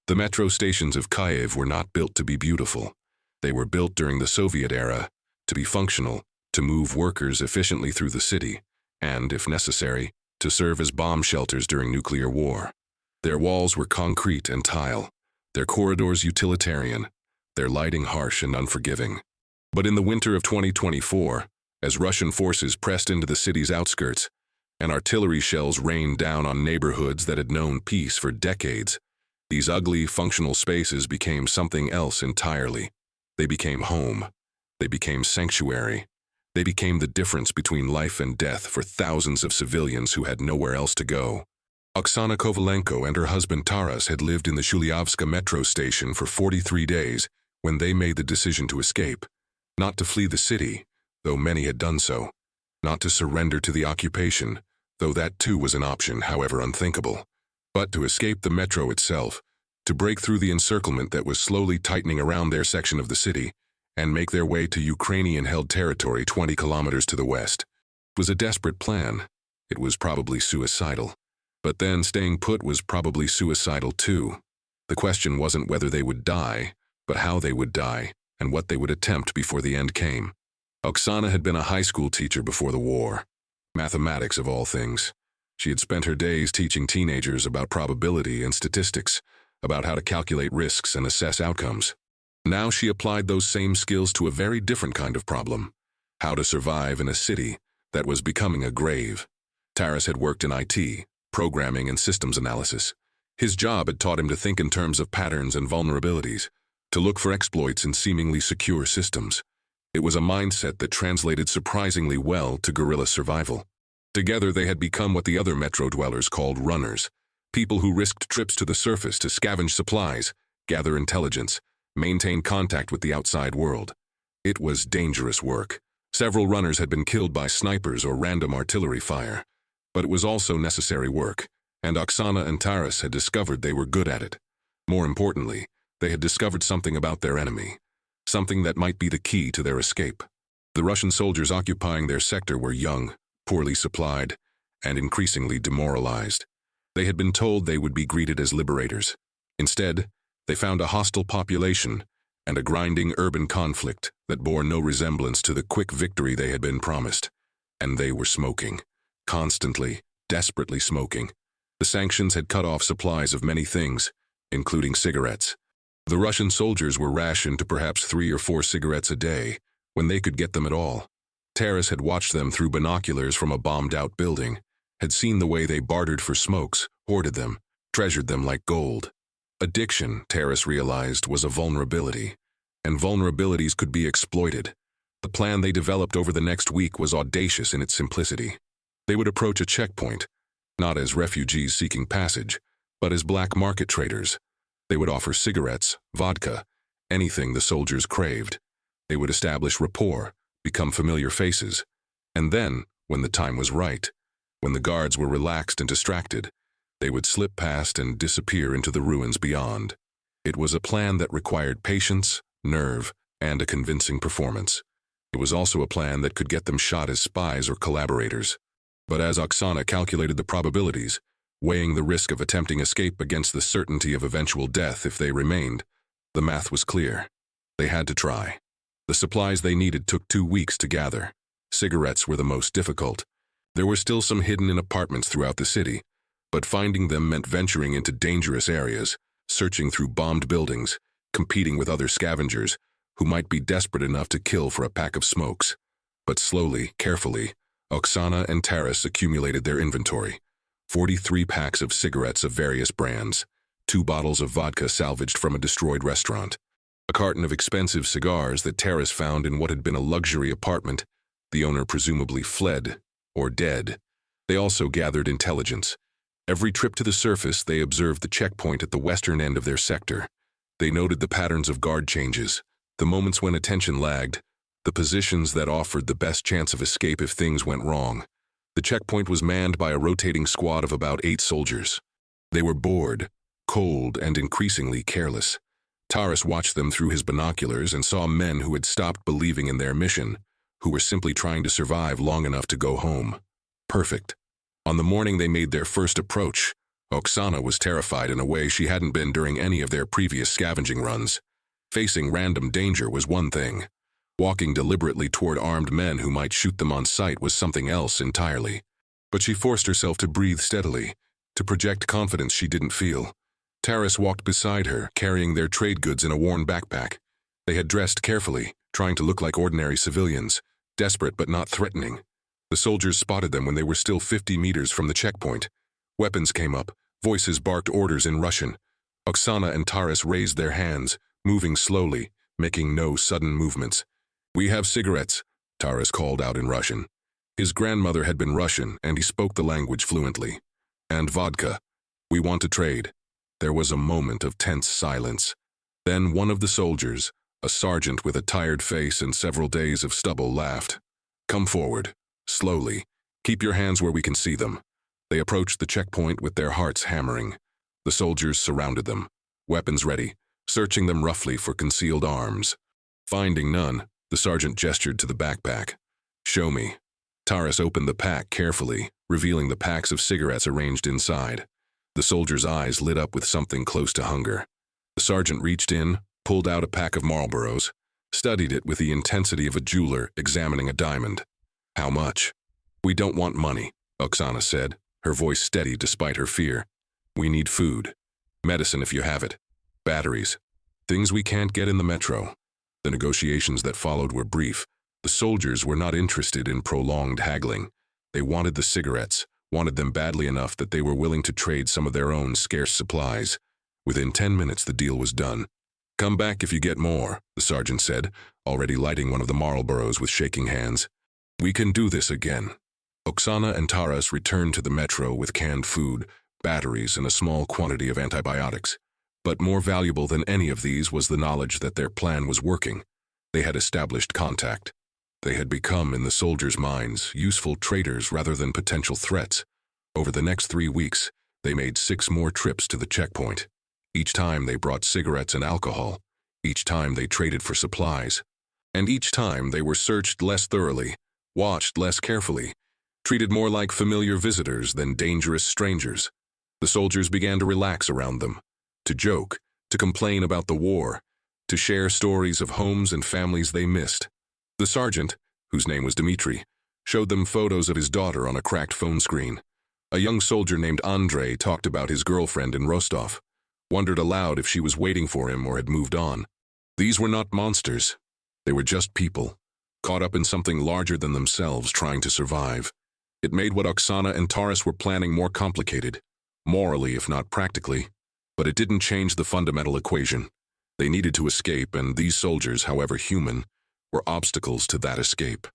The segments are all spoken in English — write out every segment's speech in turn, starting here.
The metro stations of Kyiv were not built to be beautiful. They were built during the Soviet era to be functional, to move workers efficiently through the city, and, if necessary, to serve as bomb shelters during nuclear war. Their walls were concrete and tile, their corridors utilitarian, their lighting harsh and unforgiving. But in the winter of 2024, as Russian forces pressed into the city's outskirts, and artillery shells rained down on neighborhoods that had known peace for decades, these ugly, functional spaces became something else entirely. They became home. They became sanctuary. They became the difference between life and death for thousands of civilians who had nowhere else to go. Oksana Kovalenko and her husband Taras had lived in the Shulyavska metro station for 43 days when they made the decision to escape. Not to flee the city, though many had done so. Not to surrender to the occupation, though that too was an option, however unthinkable. But to escape the metro itself, to break through the encirclement that was slowly tightening around their section of the city, and make their way to Ukrainian-held territory 20 kilometers to the west. It was a desperate plan. It was probably suicidal. But then staying put was probably suicidal too. The question wasn't whether they would die, but how they would die, and what they would attempt before the end came. Oksana had been a high school teacher before the war. Mathematics of all things. She had spent her days teaching teenagers about probability and statistics, about how to calculate risks and assess outcomes. Now she applied those same skills to a very different kind of problem: how to survive in a city that was becoming a grave. Taras had worked in IT, programming and systems analysis. His job had taught him to think in terms of patterns and vulnerabilities, to look for exploits in seemingly secure systems. It was a mindset that translated surprisingly well to guerrilla survival. Together they had become what the other metro dwellers called runners, people who risked trips to the surface to scavenge supplies, gather intelligence, maintain contact with the outside world. It was dangerous work. Several runners had been killed by snipers or random artillery fire. But it was also necessary work, and Oksana and Taras had discovered they were good at it. More importantly, they had discovered something about their enemy, something that might be the key to their escape. The Russian soldiers occupying their sector were young, poorly supplied, and increasingly demoralized. They had been told they would be greeted as liberators. Instead, they found a hostile population and a grinding urban conflict that bore no resemblance to the quick victory they had been promised. And they were smoking. Constantly, desperately smoking. The sanctions had cut off supplies of many things, including cigarettes. The Russian soldiers were rationed to perhaps 3 or 4 cigarettes a day, when they could get them at all. Taras had watched them through binoculars from a bombed-out building, had seen the way they bartered for smokes, hoarded them, treasured them like gold. Addiction, Taras realized, was a vulnerability, and vulnerabilities could be exploited. The plan they developed over the next week was audacious in its simplicity. They would approach a checkpoint, not as refugees seeking passage, but as black market traders. They would offer cigarettes, vodka, anything the soldiers craved. They would establish rapport, become familiar faces. And then, when the time was right, when the guards were relaxed and distracted, they would slip past and disappear into the ruins beyond. It was a plan that required patience, nerve, and a convincing performance. It was also a plan that could get them shot as spies or collaborators. But as Oksana calculated the probabilities, weighing the risk of attempting escape against the certainty of eventual death if they remained, the math was clear. They had to try. The supplies they needed took 2 weeks to gather. Cigarettes were the most difficult. There were still some hidden in apartments throughout the city, but finding them meant venturing into dangerous areas, searching through bombed buildings, competing with other scavengers who might be desperate enough to kill for a pack of smokes. But slowly, carefully, Oksana and Taras accumulated their inventory. 43 packs of cigarettes of various brands, 2 bottles of vodka salvaged from a destroyed restaurant, a carton of expensive cigars that Taras found in what had been a luxury apartment. The owner presumably fled, or dead. They also gathered intelligence. Every trip to the surface, they observed the checkpoint at the western end of their sector. They noted the patterns of guard changes, the moments when attention lagged, the positions that offered the best chance of escape if things went wrong. The checkpoint was manned by a rotating squad of about 8 soldiers. They were bored, cold, and increasingly careless. Taras watched them through his binoculars and saw men who had stopped believing in their mission, who were simply trying to survive long enough to go home. Perfect. On the morning they made their first approach, Oksana was terrified in a way she hadn't been during any of their previous scavenging runs. Facing random danger was one thing. Walking deliberately toward armed men who might shoot them on sight was something else entirely. But she forced herself to breathe steadily, to project confidence she didn't feel. Taras walked beside her, carrying their trade goods in a worn backpack. They had dressed carefully, trying to look like ordinary civilians, desperate but not threatening. The soldiers spotted them when they were still 50 meters from the checkpoint. Weapons came up, voices barked orders in Russian. Oksana and Taras raised their hands, moving slowly, making no sudden movements. "We have cigarettes," Taras called out in Russian. His grandmother had been Russian, and he spoke the language fluently. "And vodka. We want to trade." There was a moment of tense silence. Then one of the soldiers, a sergeant with a tired face and several days of stubble, laughed. "Come forward. Slowly. Keep your hands where we can see them." They approached the checkpoint with their hearts hammering. The soldiers surrounded them, weapons ready, searching them roughly for concealed arms. Finding none, the sergeant gestured to the backpack. "Show me." Taras opened the pack carefully, revealing the packs of cigarettes arranged inside. The soldier's eyes lit up with something close to hunger. The sergeant reached in, pulled out a pack of Marlboros, studied it with the intensity of a jeweler examining a diamond. "How much?" "We don't want money," Oksana said, her voice steady despite her fear. "We need food. Medicine if you have it. Batteries. Things we can't get in the metro." The negotiations that followed were brief. The soldiers were not interested in prolonged haggling. They wanted the cigarettes, wanted them badly enough that they were willing to trade some of their own scarce supplies. Within 10 minutes the deal was done. "Come back if you get more," the sergeant said, already lighting one of the Marlboros with shaking hands. "We can do this again." Oksana and Taras returned to the metro with canned food, batteries, and a small quantity of antibiotics. But more valuable than any of these was the knowledge that their plan was working. They had established contact. They had become, in the soldiers' minds, useful traders rather than potential threats. Over the next 3 weeks, they made 6 more trips to the checkpoint. Each time they brought cigarettes and alcohol. Each time they traded for supplies. And each time they were searched less thoroughly, watched less carefully, treated more like familiar visitors than dangerous strangers. The soldiers began to relax around them, to joke, to complain about the war, to share stories of homes and families they missed. The sergeant, whose name was Dmitri, showed them photos of his daughter on a cracked phone screen. A young soldier named Andrei talked about his girlfriend in Rostov, wondered aloud if she was waiting for him or had moved on. These were not monsters. They were just people, caught up in something larger than themselves trying to survive. It made what Oksana and Taras were planning more complicated, morally if not practically, but it didn't change the fundamental equation. They needed to escape, and these soldiers, however human, were obstacles to that escape.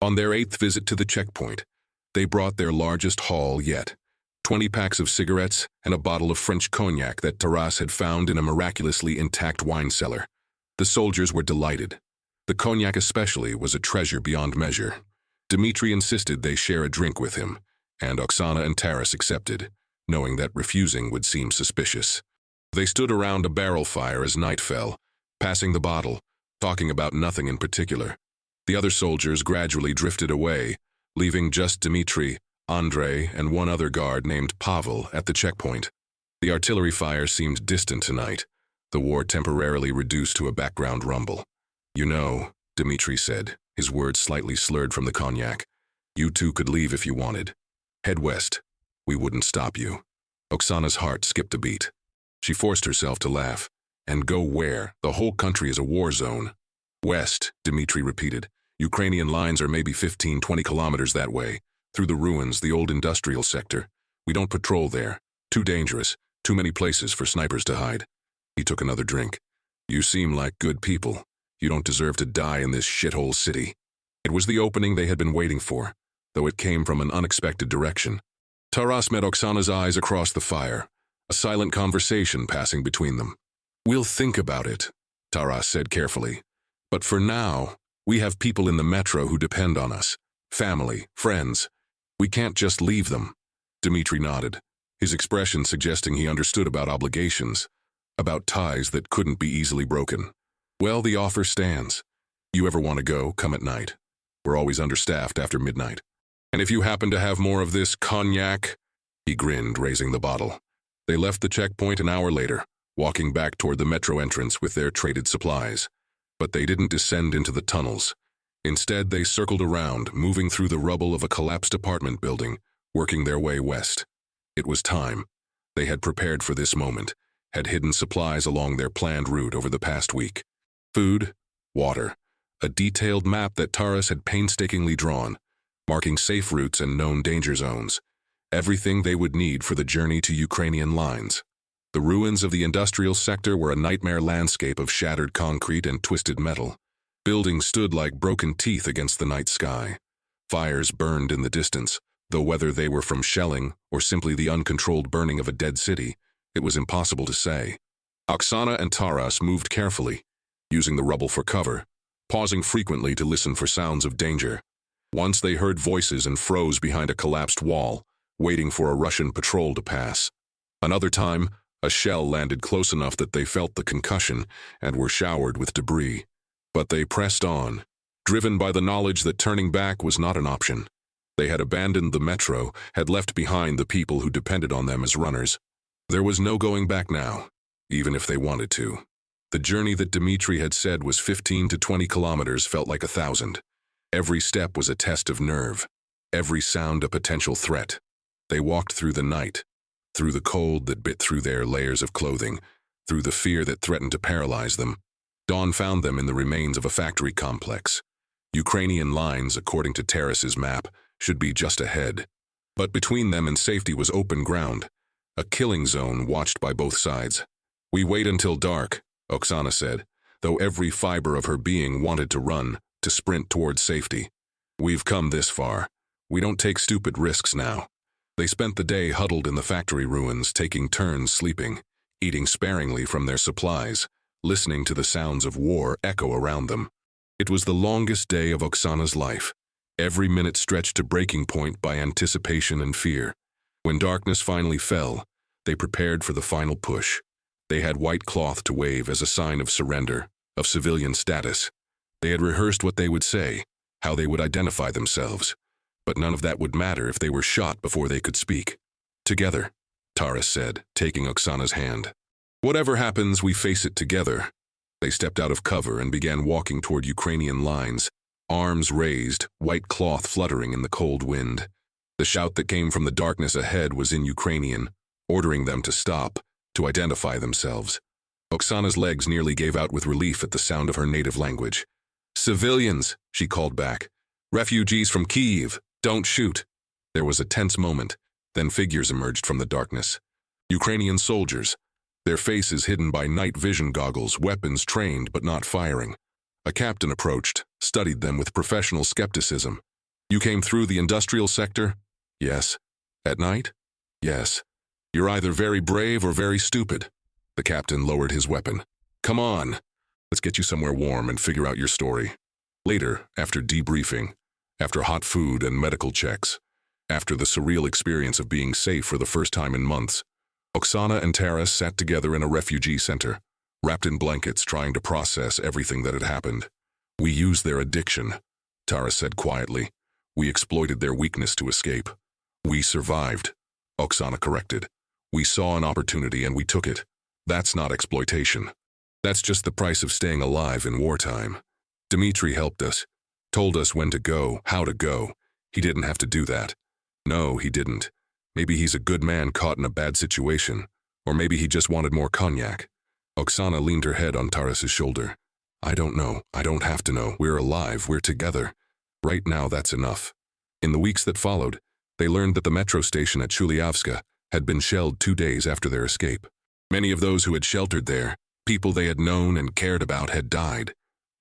On their 8th visit to the checkpoint, they brought their largest haul yet, 20 packs of cigarettes and a bottle of French cognac that Taras had found in a miraculously intact wine cellar. The soldiers were delighted. The cognac especially was a treasure beyond measure. Dmitri insisted they share a drink with him, and Oksana and Taras accepted, knowing that refusing would seem suspicious. They stood around a barrel fire as night fell, passing the bottle, talking about nothing in particular. The other soldiers gradually drifted away, leaving just Dmitri, Andrei, and one other guard named Pavel at the checkpoint. The artillery fire seemed distant tonight, the war temporarily reduced to a background rumble. "You know," Dmitri said, his words slightly slurred from the cognac, "you two could leave if you wanted. Head west. We wouldn't stop you." Oksana's heart skipped a beat. She forced herself to laugh. "And go where? The whole country is a war zone." "West," Dmitri repeated. "Ukrainian lines are maybe 15-20 kilometers that way, through the ruins, the old industrial sector. We don't patrol there. Too dangerous. Too many places for snipers to hide." He took another drink. "You seem like good people. You don't deserve to die in this shithole city." It was the opening they had been waiting for, though it came from an unexpected direction. Taras met Oksana's eyes across the fire, a silent conversation passing between them. "We'll think about it," Taras said carefully. "But for now, we have people in the metro who depend on us. Family, friends. We can't just leave them." Dmitri nodded, his expression suggesting he understood about obligations, about ties that couldn't be easily broken. "Well, the offer stands. You ever want to go, come at night. We're always understaffed after midnight. And if you happen to have more of this cognac," he grinned, raising the bottle, They left the checkpoint an hour later, walking back toward the metro entrance with their traded supplies. But they didn't descend into the tunnels. Instead, they circled around, moving through the rubble of a collapsed apartment building, working their way west. It was time. They had prepared for this moment, had hidden supplies along their planned route over the past week. Food, water, a detailed map that Taras had painstakingly drawn, marking safe routes and known danger zones. Everything they would need for the journey to Ukrainian lines. The ruins of the industrial sector were a nightmare landscape of shattered concrete and twisted metal. Buildings stood like broken teeth against the night sky. Fires burned in the distance, though whether they were from shelling or simply the uncontrolled burning of a dead city, it was impossible to say. Oksana and Taras moved carefully, using the rubble for cover, pausing frequently to listen for sounds of danger. Once they heard voices and froze behind a collapsed wall, waiting for a Russian patrol to pass. Another time, a shell landed close enough that they felt the concussion and were showered with debris. But they pressed on, driven by the knowledge that turning back was not an option. They had abandoned the metro, had left behind the people who depended on them as runners. There was no going back now, even if they wanted to. The journey that Dmitry had said was 15 to 20 kilometers felt like 1,000. Every step was a test of nerve, every sound a potential threat. They walked through the night, through the cold that bit through their layers of clothing, through the fear that threatened to paralyze them. Dawn found them in the remains of a factory complex. Ukrainian lines, according to Taras's map, should be just ahead. But between them and safety was open ground, a killing zone watched by both sides. "We wait until dark," Oksana said, though every fiber of her being wanted to run, to sprint towards safety. "We've come this far. We don't take stupid risks now." They spent the day huddled in the factory ruins, taking turns sleeping, eating sparingly from their supplies, listening to the sounds of war echo around them. It was the longest day of Oksana's life, every minute stretched to breaking point by anticipation and fear. When darkness finally fell, they prepared for the final push. They had white cloth to wave as a sign of surrender, of civilian status. They had rehearsed what they would say, how they would identify themselves. But none of that would matter if they were shot before they could speak. "Together," Taras said, taking Oksana's hand. "Whatever happens, we face it together." They stepped out of cover and began walking toward Ukrainian lines, arms raised, white cloth fluttering in the cold wind. The shout that came from the darkness ahead was in Ukrainian, ordering them to stop, to identify themselves. Oksana's legs nearly gave out with relief at the sound of her native language. "Civilians," she called back. "Refugees from Kyiv. Don't shoot." There was a tense moment, then figures emerged from the darkness. Ukrainian soldiers, their faces hidden by night vision goggles, weapons trained but not firing. A captain approached, studied them with professional skepticism. "You came through the industrial sector?" "Yes." "At night?" "Yes." "You're either very brave or very stupid." The captain lowered his weapon. "Come on. Let's get you somewhere warm and figure out your story." Later, after debriefing, after hot food and medical checks, after the surreal experience of being safe for the first time in months, Oksana and Taras sat together in a refugee center, wrapped in blankets trying to process everything that had happened. "We used their addiction," Taras said quietly. "We exploited their weakness to escape. We survived," Oksana corrected. "We saw an opportunity and we took it. That's not exploitation. That's just the price of staying alive in wartime. Dmitry helped us. Told us when to go, how to go. He didn't have to do that." "No, he didn't. Maybe he's a good man caught in a bad situation. Or maybe he just wanted more cognac." Oksana leaned her head on Taras's shoulder. "I don't know. I don't have to know. We're alive. We're together. Right now, that's enough." In the weeks that followed, they learned that the metro station at Chulyavska had been shelled 2 days after their escape. Many of those who had sheltered there, people they had known and cared about, had died.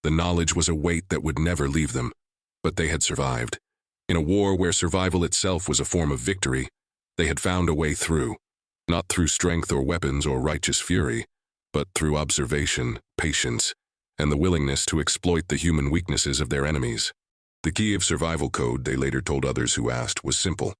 The knowledge was a weight that would never leave them. But they had survived. In a war where survival itself was a form of victory, they had found a way through. Not through strength or weapons or righteous fury, but through observation, patience, and the willingness to exploit the human weaknesses of their enemies. The Kyiv survival code, they later told others who asked, was simple.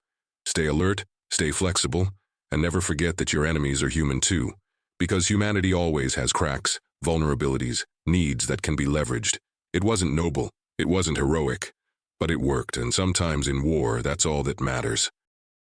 Stay alert, stay flexible, and never forget that your enemies are human too. Because humanity always has cracks, vulnerabilities, needs that can be leveraged. It wasn't noble, it wasn't heroic, but it worked, and sometimes in war, that's all that matters.